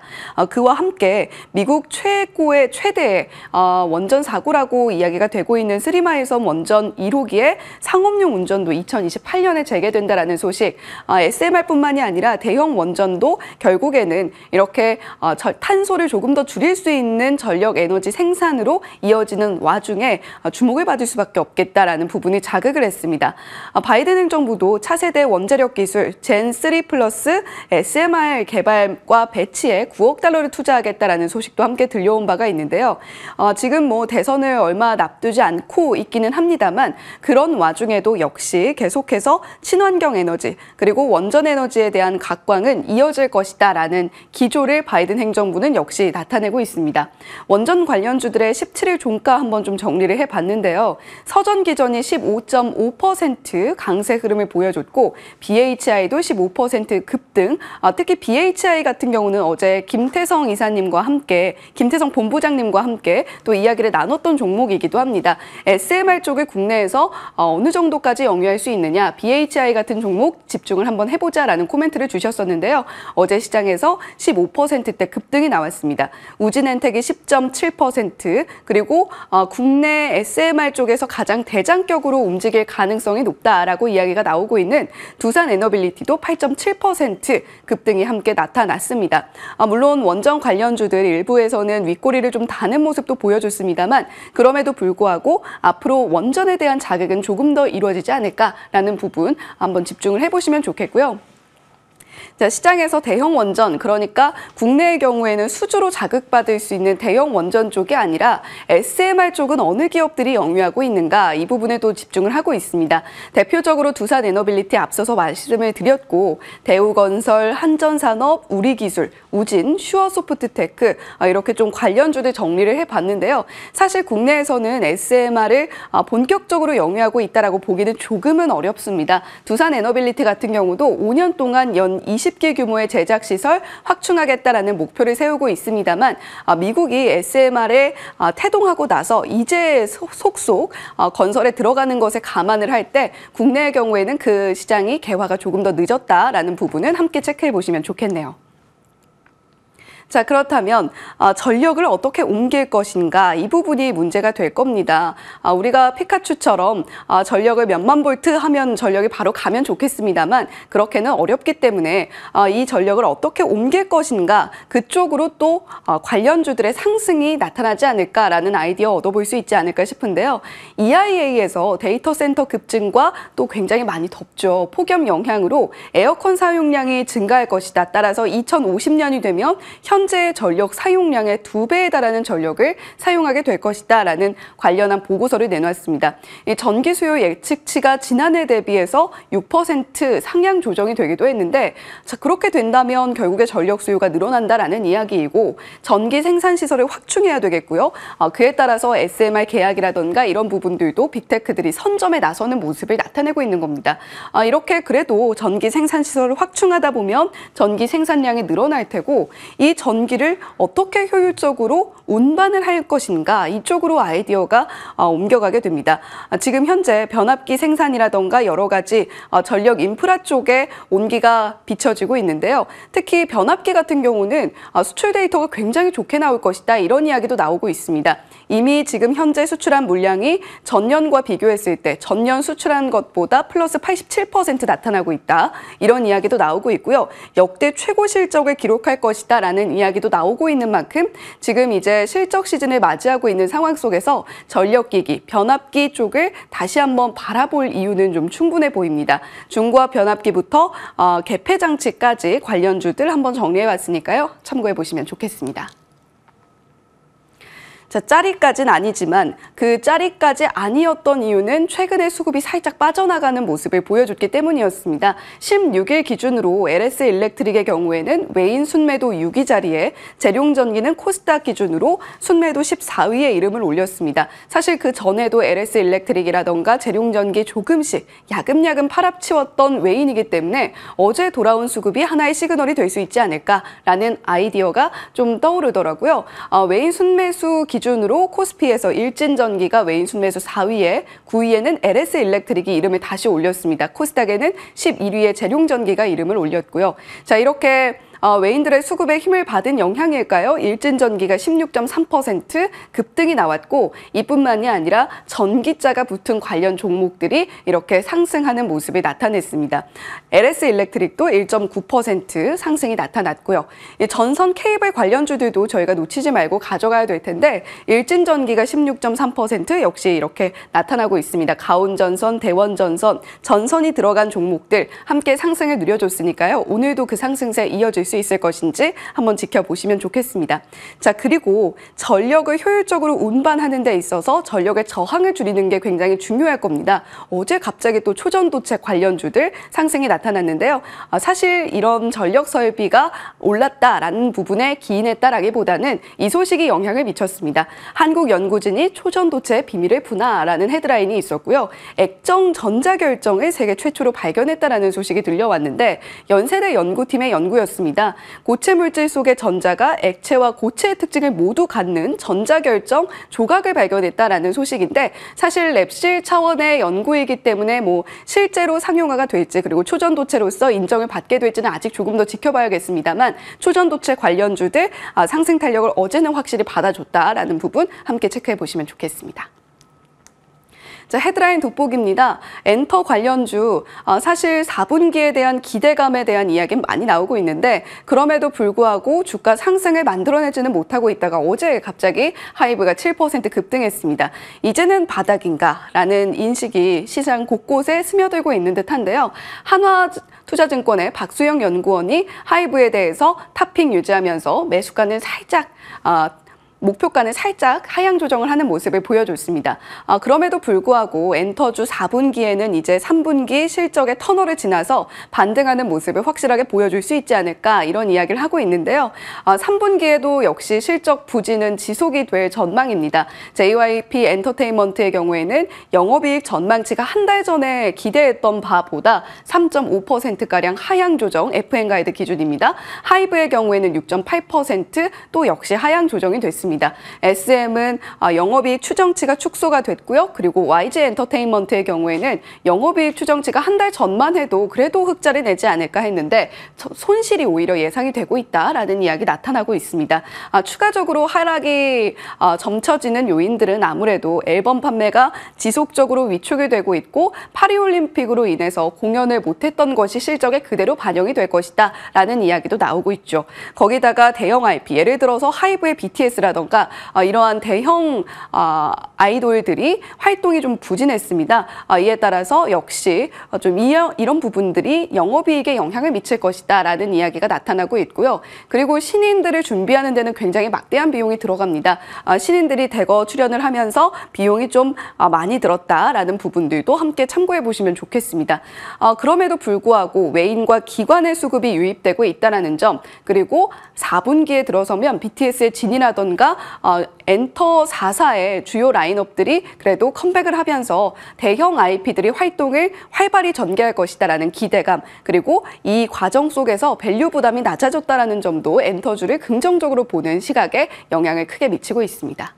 그와 함께 미국 최대의 원전 사고라고 이야기가 되고 있는 스리마일섬 원전 1호기의 상업용 운전도 2028년에 재개된다라는 소식, SMR뿐만이 아니라 대형 원전도 결국에는 이렇게 탄소를 조금 더 줄일 수 있는 없는 전력 에너지 생산으로 이어지는 와중에 주목을 받을 수밖에 없겠다라는 부분이 자극을 했습니다. 바이든 행정부도 차세대 원자력 기술 젠3 플러스 SMR 개발과 배치에 9억 달러를 투자하겠다라는 소식도 함께 들려온 바가 있는데요. 지금 뭐 대선을 얼마 앞두지 않고 있기는 합니다만 그런 와중에도 역시 계속해서 친환경 에너지 그리고 원전 에너지에 대한 각광은 이어질 것이다라는 기조를 바이든 행정부는 역시 나타내고 있습니다. 원전 관련주들의 17일 종가 한번 좀 정리를 해봤는데요. 서전 기전이 15.5% 강세 흐름을 보여줬고 BHI도 15% 급등. 특히 BHI 같은 경우는 어제 김태성 이사님과 함께 김태성 본부장님과 함께 또 이야기를 나눴던 종목이기도 합니다. SMR 쪽을 국내에서 어느 정도까지 영위할 수 있느냐, BHI 같은 종목 집중을 한번 해보자라는 코멘트를 주셨었는데요. 어제 시장에서 15%대 급등이 나왔습니다. 우진엔텍이 10.7%, 그리고 국내 SMR 쪽에서 가장 대장격으로 움직일 가능성이 높다라고 이야기가 나오고 있는 두산에너빌리티도 8.7% 급등이 함께 나타났습니다. 물론 원전 관련주들 일부에서는 윗꼬리를 좀 다는 모습도 보여줬습니다만 그럼에도 불구하고 앞으로 원전에 대한 자극은 조금 더 이루어지지 않을까라는 부분 한번 집중을 해보시면 좋겠고요. 자, 시장에서 대형 원전, 그러니까 국내의 경우에는 수주로 자극받을 수 있는 대형 원전 쪽이 아니라 SMR 쪽은 어느 기업들이 영위하고 있는가, 이 부분에 또 집중을 하고 있습니다. 대표적으로 두산에너빌리티 앞서서 말씀을 드렸고 대우건설, 한전산업, 우리기술, 우진, 슈어소프트테크 이렇게 좀 관련주들 정리를 해봤는데요. 사실 국내에서는 SMR을 본격적으로 영위하고 있다라고 보기는 조금은 어렵습니다. 두산에너빌리티 같은 경우도 5년 동안 연 20개 규모의 제작시설 확충하겠다라는 목표를 세우고 있습니다만 미국이 SMR에 태동하고 나서 이제 속속 건설에 들어가는 것에 감안을 할 때 국내의 경우에는 그 시장이 개화가 조금 더 늦었다라는 부분은 함께 체크해 보시면 좋겠네요. 자, 그렇다면 전력을 어떻게 옮길 것인가, 이 부분이 문제가 될 겁니다. 우리가 피카츄처럼 전력을 몇만 볼트 하면 전력이 바로 가면 좋겠습니다만 그렇게는 어렵기 때문에 이 전력을 어떻게 옮길 것인가, 그쪽으로 또 관련주들의 상승이 나타나지 않을까라는 아이디어 얻어볼 수 있지 않을까 싶은데요. EIA에서 데이터 센터 급증과 또 굉장히 많이 덥죠. 폭염 영향으로 에어컨 사용량이 증가할 것이다. 따라서 2050년이 되면 현재 전력 사용량의 2배에 달하는 전력을 사용하게 될 것이다 라는 관련한 보고서를 내놨습니다. 이 전기 수요 예측치가 지난해 대비해서 6% 상향 조정이 되기도 했는데, 자, 그렇게 된다면 결국에 전력 수요가 늘어난다라는 이야기이고 전기 생산 시설을 확충해야 되겠고요. 그에 따라서 SMR 계약이라던가 이런 부분들도 빅테크들이 선점에 나서는 모습을 나타내고 있는 겁니다. 이렇게 그래도 전기 생산 시설을 확충하다 보면 전기 생산량이 늘어날 테고 이 전기를 어떻게 효율적으로 운반을 할 것인가, 이쪽으로 아이디어가 옮겨가게 됩니다. 지금 현재 변압기 생산이라던가 여러 가지 전력 인프라 쪽에 온기가 비춰지고 있는데요. 특히 변압기 같은 경우는 수출 데이터가 굉장히 좋게 나올 것이다, 이런 이야기도 나오고 있습니다. 이미 지금 현재 수출한 물량이 전년과 비교했을 때 전년 수출한 것보다 플러스 87% 나타나고 있다, 이런 이야기도 나오고 있고요. 역대 최고 실적을 기록할 것이다 라는 이야기도 나오고 있는 만큼 지금 이제 실적 시즌을 맞이하고 있는 상황 속에서 전력기기, 변압기 쪽을 다시 한번 바라볼 이유는 좀 충분해 보입니다. 중고압 변압기부터 개폐 장치까지 관련주들 한번 정리해봤으니까요. 참고해 보시면 좋겠습니다. 자, 짜리까지는 아니지만 그 짜리까지 아니었던 이유는 최근에 수급이 살짝 빠져나가는 모습을 보여줬기 때문이었습니다. 16일 기준으로 LS 일렉트릭의 경우에는 외인 순매도 6위 자리에 재룡전기는 코스닥 기준으로 순매도 14위에 이름을 올렸습니다. 사실 그 전에도 LS 일렉트릭이라던가 재룡전기 조금씩 야금야금 팔아치웠던 외인이기 때문에 어제 돌아온 수급이 하나의 시그널이 될 수 있지 않을까라는 아이디어가 좀 떠오르더라고요. 외인 순매수 기준으로 코스피에서 일진전기가 외인 순매수 4위에, 9위에는 LS 일렉트릭이 이름을 다시 올렸습니다. 코스닥에는 11위에 재룡전기가 이름을 올렸고요. 자, 이렇게 외인들의 수급에 힘을 받은 영향일까요? 일진전기가 16.3% 급등이 나왔고 이뿐만이 아니라 전기자가 붙은 관련 종목들이 이렇게 상승하는 모습이 나타냈습니다. LS 일렉트릭도 1.9% 상승이 나타났고요. 전선 케이블 관련주들도 저희가 놓치지 말고 가져가야 될 텐데 일진전기가 16.3% 역시 이렇게 나타나고 있습니다. 가온전선, 대원전선, 전선이 들어간 종목들 함께 상승을 누려줬으니까요. 오늘도 그 상승세 이어질 수 있을 것인지 한번 지켜보시면 좋겠습니다. 자, 그리고 전력을 효율적으로 운반하는 데 있어서 전력의 저항을 줄이는 게 굉장히 중요할 겁니다. 어제 갑자기 또 초전도체 관련주들 상승이 나타났는데요. 사실 이런 전력 설비가 올랐다라는 부분에 기인했다라기보다는 이 소식이 영향을 미쳤습니다. 한국연구진이 초전도체의 비밀을 푸나라는 헤드라인이 있었고요. 액정 전자결정을 세계 최초로 발견했다라는 소식이 들려왔는데 연세대 연구팀의 연구였습니다. 고체 물질 속의 전자가 액체와 고체의 특징을 모두 갖는 전자결정 조각을 발견했다라는 소식인데 사실 랩실 차원의 연구이기 때문에 실제로 상용화가 될지 그리고 초전도체로서 인정을 받게 될지는 아직 조금 더 지켜봐야겠습니다만 초전도체 관련주들 상승 탄력을 어제는 확실히 받아줬다라는 부분 함께 체크해 보시면 좋겠습니다. 자, 헤드라인 돋보기입니다. 엔터 관련주, 사실 4분기에 대한 기대감에 대한 이야기는 많이 나오고 있는데 그럼에도 불구하고 주가 상승을 만들어내지는 못하고 있다가 어제 갑자기 하이브가 7% 급등했습니다. 이제는 바닥인가라는 인식이 시장 곳곳에 스며들고 있는 듯한데요. 한화투자증권의 박수영 연구원이 하이브에 대해서 탑핑 유지하면서 매수가는 살짝 목표가는 살짝 하향 조정을 하는 모습을 보여줬습니다. 그럼에도 불구하고 엔터주 4분기에는 이제 3분기 실적의 터널을 지나서 반등하는 모습을 확실하게 보여줄 수 있지 않을까 이런 이야기를 하고 있는데요. 3분기에도 역시 실적 부진은 지속이 될 전망입니다. JYP 엔터테인먼트의 경우에는 영업이익 전망치가 한 달 전에 기대했던 바보다 3.5%가량 하향 조정, FN가이드 기준입니다. 하이브의 경우에는 6.8% 또 역시 하향 조정이 됐습니다. SM은 영업이익 추정치가 축소가 됐고요. 그리고 YG 엔터테인먼트의 경우에는 영업이익 추정치가 한 달 전만 해도 그래도 흑자를 내지 않을까 했는데 손실이 오히려 예상이 되고 있다라는 이야기 나타나고 있습니다. 추가적으로 하락이 점쳐지는 요인들은 아무래도 앨범 판매가 지속적으로 위축이 되고 있고 파리올림픽으로 인해서 공연을 못했던 것이 실적에 그대로 반영이 될 것이다 라는 이야기도 나오고 있죠. 거기다가 대형 IP, 예를 들어서 하이브의 BTS라든가 이러한 대형 아이돌들이 활동이 좀 부진했습니다. 이에 따라서 역시 좀 이런 부분들이 영업이익에 영향을 미칠 것이다 라는 이야기가 나타나고 있고요. 그리고 신인들을 준비하는 데는 굉장히 막대한 비용이 들어갑니다. 신인들이 대거 출연을 하면서 비용이 좀 많이 들었다라는 부분들도 함께 참고해 보시면 좋겠습니다. 그럼에도 불구하고 외인과 기관의 수급이 유입되고 있다는 점, 그리고 4분기에 들어서면 BTS의 진이라던가 엔터 4사의 주요 라인업들이 그래도 컴백을 하면서 대형 IP들이 활동을 활발히 전개할 것이다라는 기대감, 그리고 이 과정 속에서 밸류 부담이 낮아졌다는 점도 엔터주를 긍정적으로 보는 시각에 영향을 크게 미치고 있습니다.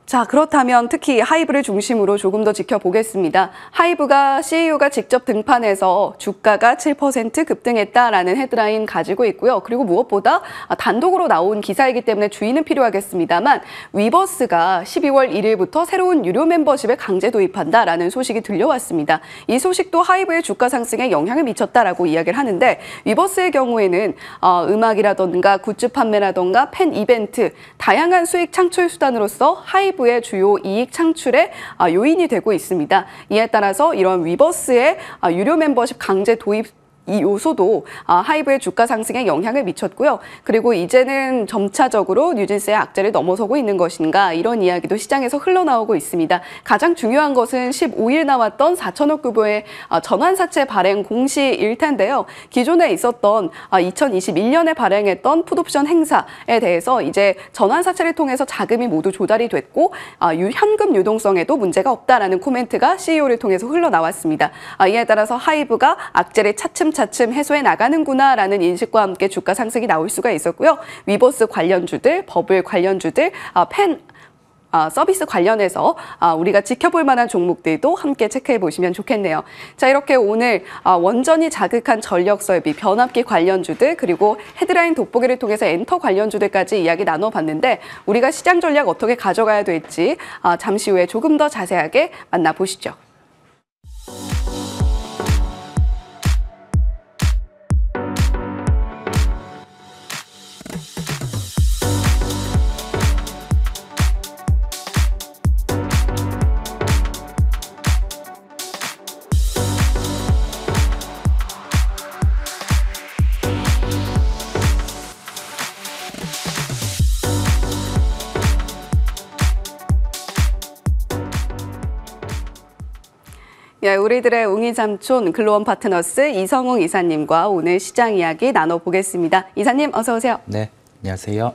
자, 그렇다면 특히 하이브를 중심으로 조금 더 지켜보겠습니다. 하이브가 CEO가 직접 등판해서 주가가 7% 급등했다라는 헤드라인 가지고 있고요. 그리고 무엇보다 단독으로 나온 기사이기 때문에 주의는 필요하겠습니다만 위버스가 12월 1일부터 새로운 유료 멤버십을 강제 도입한다라는 소식이 들려왔습니다. 이 소식도 하이브의 주가 상승에 영향을 미쳤다라고 이야기를 하는데 위버스의 경우에는 음악이라던가 굿즈 판매라던가 팬 이벤트, 다양한 수익 창출 수단으로서 하이브의 주요 이익 창출의 요인이 되고 있습니다. 이에 따라서 이런 위버스의 유료 멤버십 강제 도입 이 요소도 하이브의 주가 상승에 영향을 미쳤고요. 그리고 이제는 점차적으로 뉴진스의 악재를 넘어서고 있는 것인가 이런 이야기도 시장에서 흘러나오고 있습니다. 가장 중요한 것은 15일 나왔던 4천억 규모의 전환사채 발행 공시일 텐데요. 기존에 있었던 2021년에 발행했던 풋옵션 행사에 대해서 이제 전환사채를 통해서 자금이 모두 조달이 됐고 현금 유동성에도 문제가 없다라는 코멘트가 CEO를 통해서 흘러나왔습니다. 이에 따라서 하이브가 악재를 차츰 해소해 나가는구나라는 인식과 함께 주가 상승이 나올 수가 있었고요. 위버스 관련주들, 버블 관련주들, 팬 서비스 관련해서 우리가 지켜볼 만한 종목들도 함께 체크해 보시면 좋겠네요. 자, 이렇게 오늘 원전이 자극한 전력 설비, 변압기 관련주들 그리고 헤드라인 돋보기를 통해서 엔터 관련주들까지 이야기 나눠봤는데 우리가 시장 전략 어떻게 가져가야 될지 잠시 후에 조금 더 자세하게 만나보시죠. 예, 우리들의 웅이삼촌 글로원 파트너스 이성웅 이사님과 오늘 시장 이야기 나눠보겠습니다. 이사님 어서 오세요. 네, 안녕하세요.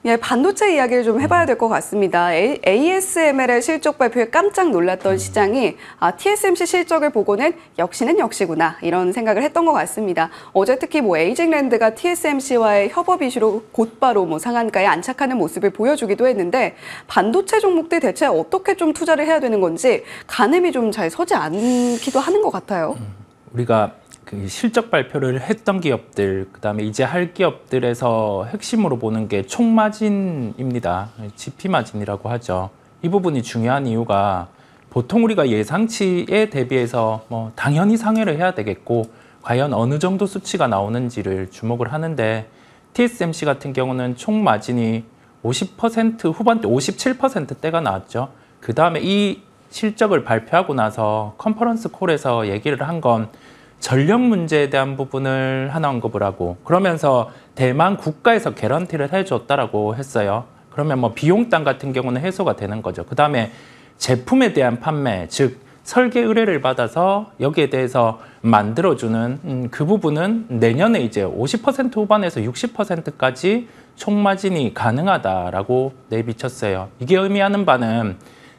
예, 반도체 이야기를 좀 해봐야 될 것 같습니다. ASML의 실적 발표에 깜짝 놀랐던 시장이 TSMC 실적을 보고는 역시는 역시구나 이런 생각을 했던 것 같습니다. 어제 특히 에이징랜드가 TSMC와의 협업 이슈로 곧바로 상한가에 안착하는 모습을 보여주기도 했는데 반도체 종목들 대체 어떻게 좀 투자를 해야 되는 건지 가늠이 좀 잘 서지 않기도 하는 것 같아요. 우리가 그 실적 발표를 했던 기업들, 그다음에 이제 할 기업들에서 핵심으로 보는 게 총마진입니다. GP 마진이라고 하죠. 이 부분이 중요한 이유가 보통 우리가 예상치에 대비해서 당연히 상회를 해야 되겠고 과연 어느 정도 수치가 나오는지를 주목을 하는데 TSMC 같은 경우는 총마진이 50% 후반대 57%대가 나왔죠. 그다음에 이 실적을 발표하고 나서 컨퍼런스 콜에서 얘기를 한 건 전력 문제에 대한 부분을 하나 언급을 하고 그러면서 대만 국가에서 개런티를 해줬다라고 했어요. 그러면 비용당 같은 경우는 해소가 되는 거죠. 그 다음에 제품에 대한 판매, 즉 설계 의뢰를 받아서 여기에 대해서 만들어주는 그 부분은 내년에 이제 50% 후반에서 60%까지 총마진이 가능하다라고 내비쳤어요. 이게 의미하는 바는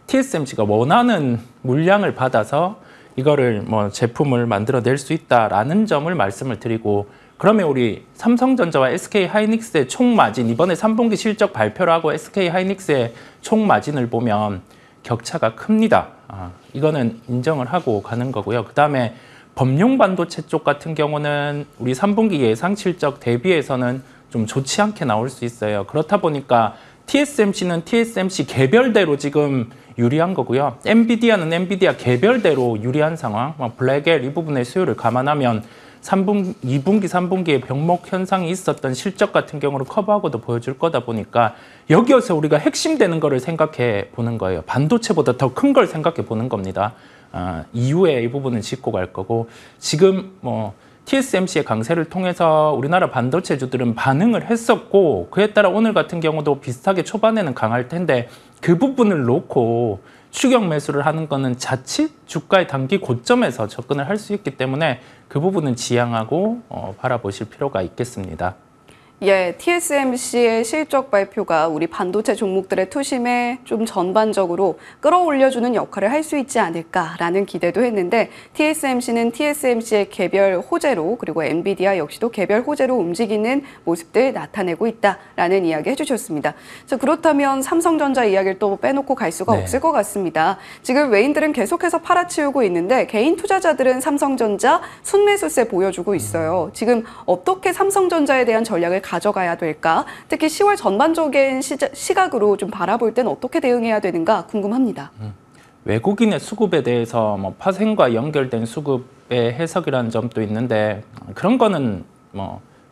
TSMC가 원하는 물량을 받아서 이거를 제품을 만들어낼 수 있다라는 점을 말씀을 드리고 그러면 우리 삼성전자와 SK하이닉스의 총마진 이번에 3분기 실적 발표를 하고 SK하이닉스의 총마진을 보면 격차가 큽니다. 이거는 인정을 하고 가는 거고요. 그 다음에 범용 반도체 쪽 같은 경우는 우리 3분기 예상 실적 대비해서는 좀 좋지 않게 나올 수 있어요. 그렇다 보니까 TSMC는 TSMC 개별대로 지금 유리한 거고요. 엔비디아는 엔비디아 개별대로 유리한 상황. 블랙엘 이 부분의 수요를 감안하면 2분기, 3분기에 병목 현상이 있었던 실적 같은 경우를 커버하고도 보여줄 거다 보니까 여기에서 우리가 핵심되는 거를 생각해 보는 거예요. 반도체보다 더 큰 걸 생각해 보는 겁니다. 이후에 이 부분은 짚고 갈 거고 지금 TSMC의 강세를 통해서 우리나라 반도체주들은 반응을 했었고 그에 따라 오늘 같은 경우도 비슷하게 초반에는 강할 텐데 그 부분을 놓고 추격 매수를 하는 거는 자칫 주가의 단기 고점에서 접근을 할 수 있기 때문에 그 부분은 지양하고 바라보실 필요가 있겠습니다. 예, TSMC의 실적 발표가 우리 반도체 종목들의 투심에 좀 전반적으로 끌어올려주는 역할을 할 수 있지 않을까라는 기대도 했는데 TSMC는 TSMC의 개별 호재로 그리고 엔비디아 역시도 개별 호재로 움직이는 모습들 나타내고 있다라는 이야기 해주셨습니다. 자, 그렇다면 삼성전자 이야기를 또 빼놓고 갈 수가 없을 것 같습니다. 지금 외인들은 계속해서 팔아치우고 있는데 개인 투자자들은 삼성전자 순매수세 보여주고 있어요. 지금 어떻게 삼성전자에 대한 전략을 가져가야 될까? 특히 10월 전반적인 시각으로 좀 바라볼 땐 어떻게 대응해야 되는가 궁금합니다. 외국인의 수급에 대해서 파생과 연결된 수급의 해석이라는 점도 있는데 그런 거는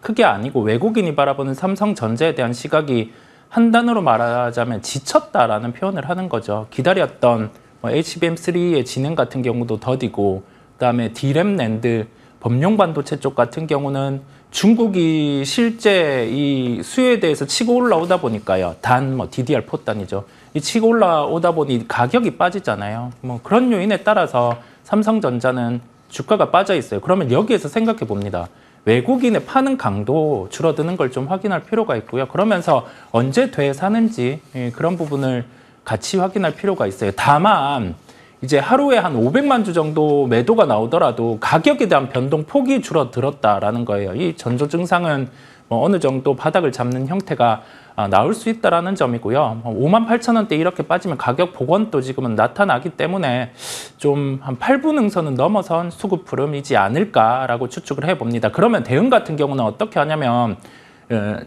크게 아니고 외국인이 바라보는 삼성전자에 대한 시각이 한 단어로 말하자면 지쳤다라는 표현을 하는 거죠. 기다렸던 HBM3의 진행 같은 경우도 더디고 그다음에 D램 낸드 범용 반도체 쪽 같은 경우는 중국이 실제 이 수요에 대해서 치고 올라오다 보니까요. DDR4단이죠. 이 치고 올라오다 보니 가격이 빠지잖아요. 그런 요인에 따라서 삼성전자는 주가가 빠져 있어요. 그러면 여기에서 생각해 봅니다. 외국인의 파는 강도 줄어드는 걸 좀 확인할 필요가 있고요. 그러면서 언제 되사는지 그런 부분을 같이 확인할 필요가 있어요. 다만 이제 하루에 한 500만 주 정도 매도가 나오더라도 가격에 대한 변동폭이 줄어들었다라는 거예요. 이 전조 증상은 어느 정도 바닥을 잡는 형태가 나올 수 있다라는 점이고요. 58,000원대 이렇게 빠지면 가격 복원도 지금은 나타나기 때문에 좀 한 8분 응선은 넘어선 수급 흐름이지 않을까라고 추측을 해봅니다. 그러면 대응 같은 경우는 어떻게 하냐면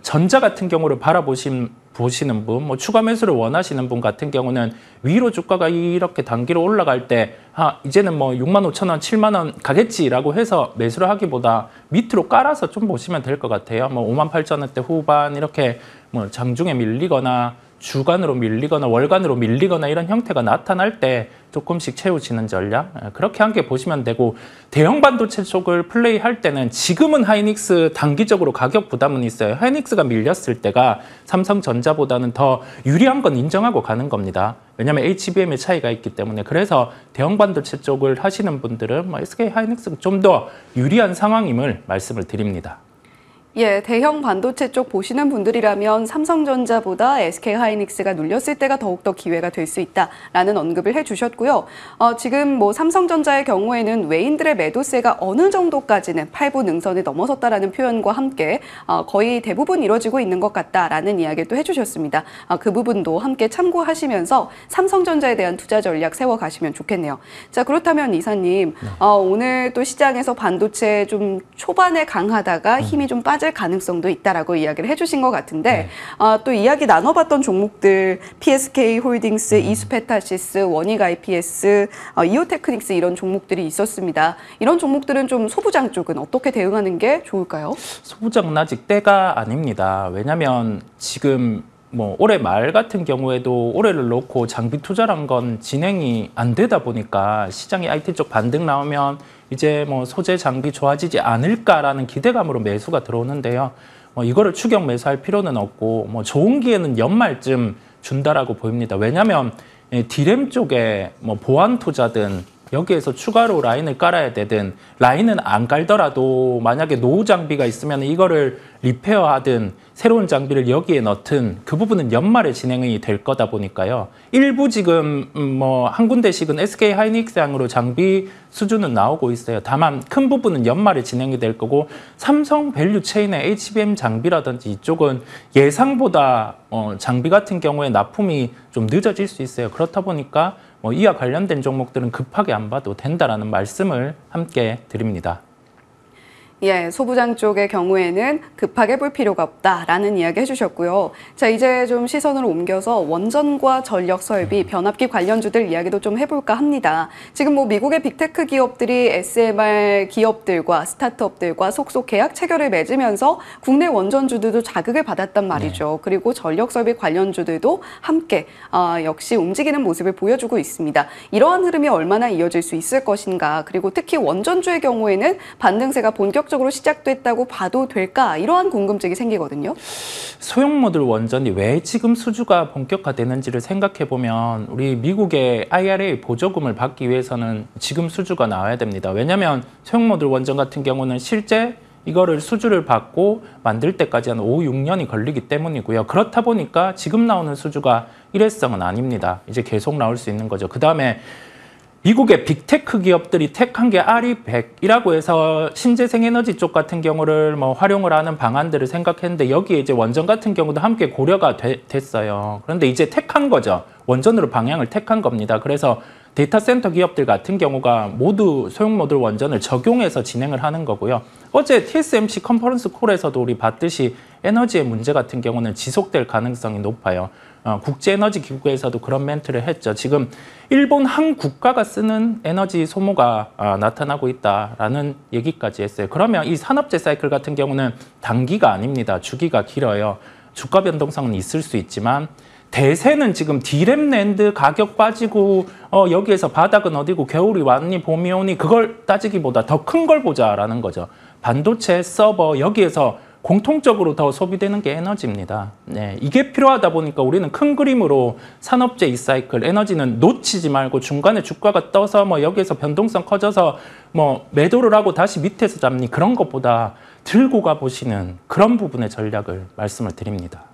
전자 같은 경우를 보시는 분, 뭐 추가 매수를 원하시는 분 같은 경우는 위로 주가가 이렇게 단기로 올라갈 때 이제는 뭐 65,000원, 7만원 가겠지라고 해서 매수를 하기보다 밑으로 깔아서 좀 보시면 될 것 같아요. 뭐 58,000원대 후반 이렇게 뭐 장중에 밀리거나 주간으로 밀리거나 월간으로 밀리거나 이런 형태가 나타날 때 조금씩 채우시는 전략, 그렇게 한 개 보시면 되고, 대형 반도체 쪽을 플레이할 때는 지금은 하이닉스 단기적으로 가격 부담은 있어요. 하이닉스가 밀렸을 때가 삼성전자보다는 더 유리한 건 인정하고 가는 겁니다. 왜냐하면 HBM의 차이가 있기 때문에. 그래서 대형 반도체 쪽을 하시는 분들은 SK 하이닉스가 좀 더 유리한 상황임을 말씀을 드립니다. 예, 대형 반도체 쪽 보시는 분들이라면 삼성전자보다 SK하이닉스가 눌렸을 때가 더욱더 기회가 될 수 있다라는 언급을 해주셨고요. 지금 뭐 삼성전자의 경우에는 외인들의 매도세가 어느 정도까지는 8분 능선을 넘어섰다라는 표현과 함께 거의 대부분 이루어지고 있는 것 같다라는 이야기도 해주셨습니다. 그 부분도 함께 참고하시면서 삼성전자에 대한 투자 전략 세워가시면 좋겠네요. 자, 그렇다면 이사님, 오늘 또 시장에서 반도체 좀 초반에 강하다가 힘이 좀 빠질 가능성도 있다라고 이야기를 해주신 것 같은데, 또 이야기 나눠봤던 종목들 PSK 홀딩스, 이수페타시스, 원익 IPS, 이오테크닉스 이런 종목들이 있었습니다. 이런 종목들은 좀 소부장 쪽은 어떻게 대응하는 게 좋을까요? 소부장은 아직 때가 아닙니다. 왜냐하면 지금 뭐 올해 말 같은 경우에도 올해를 놓고 장비 투자란 건 진행이 안 되다 보니까 시장이 IT 쪽 반등 나오면 이제 뭐 소재 장비 좋아지지 않을까라는 기대감으로 매수가 들어오는데요. 이거를 추격 매수할 필요는 없고 좋은 기회는 연말쯤 준다라고 보입니다. 왜냐하면 디램 쪽에 보안 투자든 여기에서 추가로 라인을 깔아야 되든, 라인은 안 깔더라도 만약에 노후 장비가 있으면 이거를 리페어하든 새로운 장비를 여기에 넣든 그 부분은 연말에 진행이 될 거다 보니까요. 일부 지금 한 군데씩은 SK 하이닉스향으로 장비 수준은 나오고 있어요. 다만 큰 부분은 연말에 진행이 될 거고, 삼성 밸류 체인의 HBM 장비라든지 이쪽은 예상보다 장비 같은 경우에 납품이 좀 늦어질 수 있어요. 그렇다 보니까 이와 관련된 종목들은 급하게 안 봐도 된다라는 말씀을 함께 드립니다. 예, 소부장 쪽의 경우에는 급하게 볼 필요가 없다라는 이야기 해주셨고요. 자, 이제 좀 시선을 옮겨서 원전과 전력 설비, 변압기 관련주들 이야기도 좀 해볼까 합니다. 지금 뭐 미국의 빅테크 기업들이 SMR 기업들과 스타트업들과 속속 계약 체결을 맺으면서 국내 원전주들도 자극을 받았단 말이죠. 그리고 전력 설비 관련주들도 함께 역시 움직이는 모습을 보여주고 있습니다. 이러한 흐름이 얼마나 이어질 수 있을 것인가, 그리고 특히 원전주의 경우에는 반등세가 본격적으로 시작됐다고 봐도 될까, 이러한 궁금증이 생기거든요. 소형 모듈 원전이 왜 지금 수주가 본격화되는지를 생각해보면 우리 미국의 IRA 보조금을 받기 위해서는 지금 수주가 나와야 됩니다. 왜냐하면 소형 모듈 원전 같은 경우는 실제 이거를 수주를 받고 만들 때까지 한 5, 6년이 걸리기 때문이고요. 그렇다 보니까 지금 나오는 수주가 일회성은 아닙니다. 이제 계속 나올 수 있는 거죠. 그 다음에 미국의 빅테크 기업들이 택한 게 RE100이라고 해서 신재생 에너지 쪽 같은 경우를 활용을 하는 방안들을 생각했는데, 여기에 이제 원전 같은 경우도 함께 고려가 됐어요. 그런데 이제 택한 거죠. 원전으로 방향을 택한 겁니다. 그래서 데이터 센터 기업들 같은 경우가 모두 소형 모듈 원전을 적용해서 진행을 하는 거고요. 어제 TSMC 컨퍼런스 콜에서도 우리 봤듯이 에너지의 문제 같은 경우는 지속될 가능성이 높아요. 국제에너지기구에서도 그런 멘트를 했죠. 지금 일본 한 국가가 쓰는 에너지 소모가 나타나고 있다라는 얘기까지 했어요. 그러면 이 산업재 사이클 같은 경우는 단기가 아닙니다. 주기가 길어요. 주가 변동성은 있을 수 있지만, 대세는 지금 디램 낸드 가격 빠지고 여기에서 바닥은 어디고 겨울이 왔니 봄이 오니 그걸 따지기보다 더 큰 걸 보자라는 거죠. 반도체, 서버, 여기에서 공통적으로 더 소비되는 게 에너지입니다. 네, 이게 필요하다 보니까 우리는 큰 그림으로 산업재 이 사이클, 에너지는 놓치지 말고 중간에 주가가 떠서 여기에서 변동성 커져서 매도를 하고 다시 밑에서 잡니, 그런 것보다 들고 가보시는 그런 부분의 전략을 말씀을 드립니다.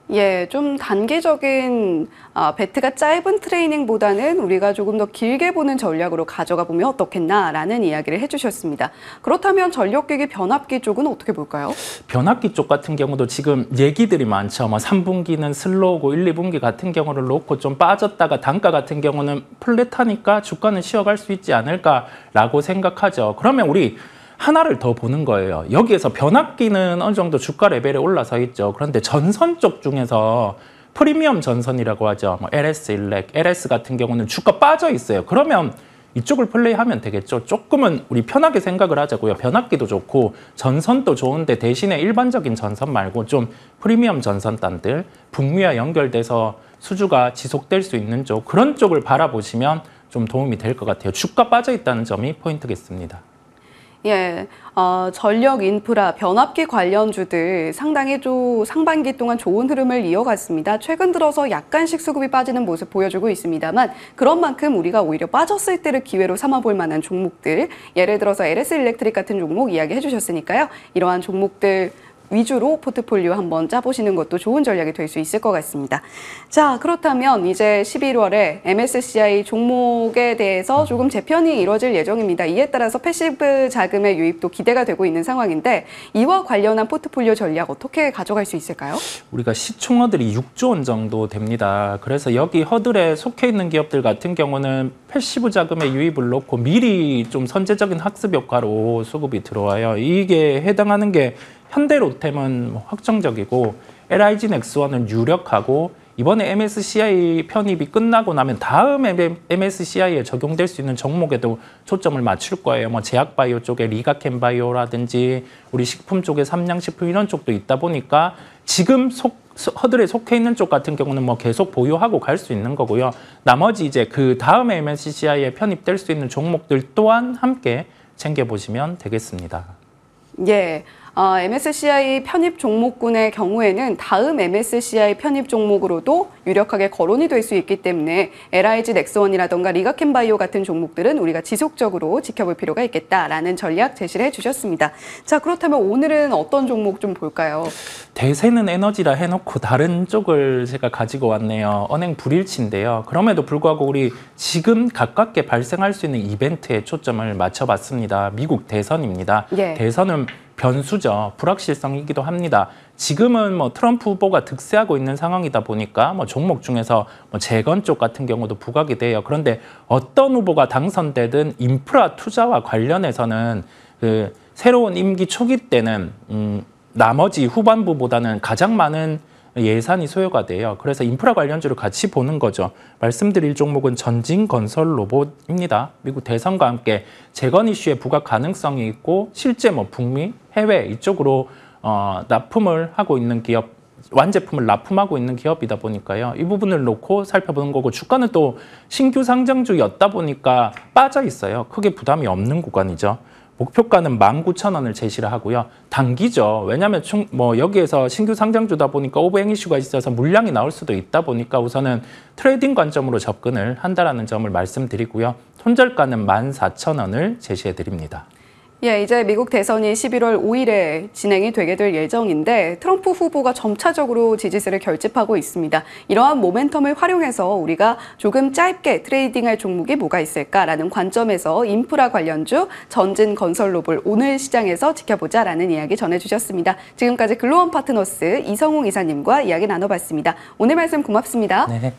예, 좀 단기적인 배트가 짧은 트레이닝보다는 우리가 조금 더 길게 보는 전략으로 가져가 보면 어떻겠나라는 이야기를 해주셨습니다. 그렇다면 전력기기 변압기 쪽은 어떻게 볼까요? 변압기 쪽 같은 경우도 지금 얘기들이 많죠. 뭐 3분기는 슬로우고 1, 2분기 같은 경우를 놓고 좀 빠졌다가 단가 같은 경우는 플랫하니까 주가는 쉬어갈 수 있지 않을까라고 생각하죠. 그러면 우리 하나를 더 보는 거예요. 여기에서 변압기는 어느 정도 주가 레벨에 올라서 있죠. 그런데 전선 쪽 중에서 프리미엄 전선이라고 하죠. 뭐 LS 일렉, LS 같은 경우는 주가 빠져 있어요. 그러면 이쪽을 플레이하면 되겠죠. 조금은 우리 편하게 생각을 하자고요. 변압기도 좋고 전선도 좋은데 대신에 일반적인 전선 말고 좀 프리미엄 전선단들, 북미와 연결돼서 수주가 지속될 수 있는 쪽, 그런 쪽을 바라보시면 좀 도움이 될 것 같아요. 주가 빠져 있다는 점이 포인트겠습니다. 예, 전력 인프라, 변압기 관련주들 상당히 좀 상반기 동안 좋은 흐름을 이어갔습니다. 최근 들어서 약간씩 수급이 빠지는 모습 보여주고 있습니다만 그런 만큼 우리가 오히려 빠졌을 때를 기회로 삼아볼 만한 종목들, 예를 들어서 LS 일렉트릭 같은 종목 이야기해 주셨으니까요. 이러한 종목들 위주로 포트폴리오 한번 짜보시는 것도 좋은 전략이 될 수 있을 것 같습니다. 자, 그렇다면 이제 11월에 MSCI 종목에 대해서 조금 재편이 이루어질 예정입니다. 이에 따라서 패시브 자금의 유입도 기대가 되고 있는 상황인데 이와 관련한 포트폴리오 전략 어떻게 가져갈 수 있을까요? 우리가 시총어들이 6조 원 정도 됩니다. 그래서 여기 허들에 속해 있는 기업들 같은 경우는 패시브 자금의 유입을 놓고 미리 좀 선제적인 학습 효과로 수급이 들어와요. 이게 해당하는 게 현대로템은 확정적이고 LIG 넥스원은 유력하고 이번에 MSCI 편입이 끝나고 나면 다음 MSCI에 적용될 수 있는 종목에도 초점을 맞출 거예요. 뭐 제약바이오 쪽에 리가캠바이오라든지 우리 식품 쪽에 삼양식품 이런 쪽도 있다 보니까 지금 허들에 속해 있는 쪽 같은 경우는 뭐 계속 보유하고 갈 수 있는 거고요. 나머지 이제 그 다음에 MSCI에 편입될 수 있는 종목들 또한 함께 챙겨보시면 되겠습니다. 예. MSCI 편입 종목군의 경우에는 다음 MSCI 편입 종목으로도 유력하게 거론이 될 수 있기 때문에 LIG 넥스원이라던가 리가캠바이오 같은 종목들은 우리가 지속적으로 지켜볼 필요가 있겠다라는 전략 제시를 해주셨습니다. 자, 그렇다면 오늘은 어떤 종목 좀 볼까요? 대세는 에너지라 해놓고 다른 쪽을 제가 가지고 왔네요. 은행 불일치인데요. 그럼에도 불구하고 우리 지금 가깝게 발생할 수 있는 이벤트에 초점을 맞춰봤습니다. 미국 대선입니다. 예. 대선은 변수죠. 불확실성이기도 합니다. 지금은 뭐 트럼프 후보가 득세하고 있는 상황이다 보니까 뭐 종목 중에서 뭐 재건 쪽 같은 경우도 부각이 돼요. 그런데 어떤 후보가 당선되든 인프라 투자와 관련해서는 그 새로운 임기 초기 때는 나머지 후반부보다는 가장 많은 예산이 소요가 돼요. 그래서 인프라 관련주를 같이 보는 거죠. 말씀드릴 종목은 전진건설 로봇입니다. 미국 대선과 함께 재건 이슈에 부각 가능성이 있고 실제 뭐 북미, 해외 이쪽으로 납품을 하고 있는 기업, 완제품을 납품하고 있는 기업이다 보니까요. 이 부분을 놓고 살펴보는 거고 주가는 또 신규 상장주였다 보니까 빠져 있어요. 크게 부담이 없는 구간이죠. 목표가는 19,000원을 제시를 하고요. 단기죠. 왜냐하면 여기에서 신규 상장주다 보니까 오버행 이슈가 있어서 물량이 나올 수도 있다 보니까 우선은 트레이딩 관점으로 접근을 한다라는 점을 말씀드리고요. 손절가는 14,000원을 제시해 드립니다. 예, 이제 미국 대선이 11월 5일에 진행이 되게 될 예정인데 트럼프 후보가 점차적으로 지지세를 결집하고 있습니다. 이러한 모멘텀을 활용해서 우리가 조금 짧게 트레이딩할 종목이 뭐가 있을까라는 관점에서 인프라 관련주 전진건설로봇 오늘 시장에서 지켜보자라는 이야기 전해주셨습니다. 지금까지 글로원 파트너스 이성웅 이사님과 이야기 나눠봤습니다. 오늘 말씀 고맙습니다. 네.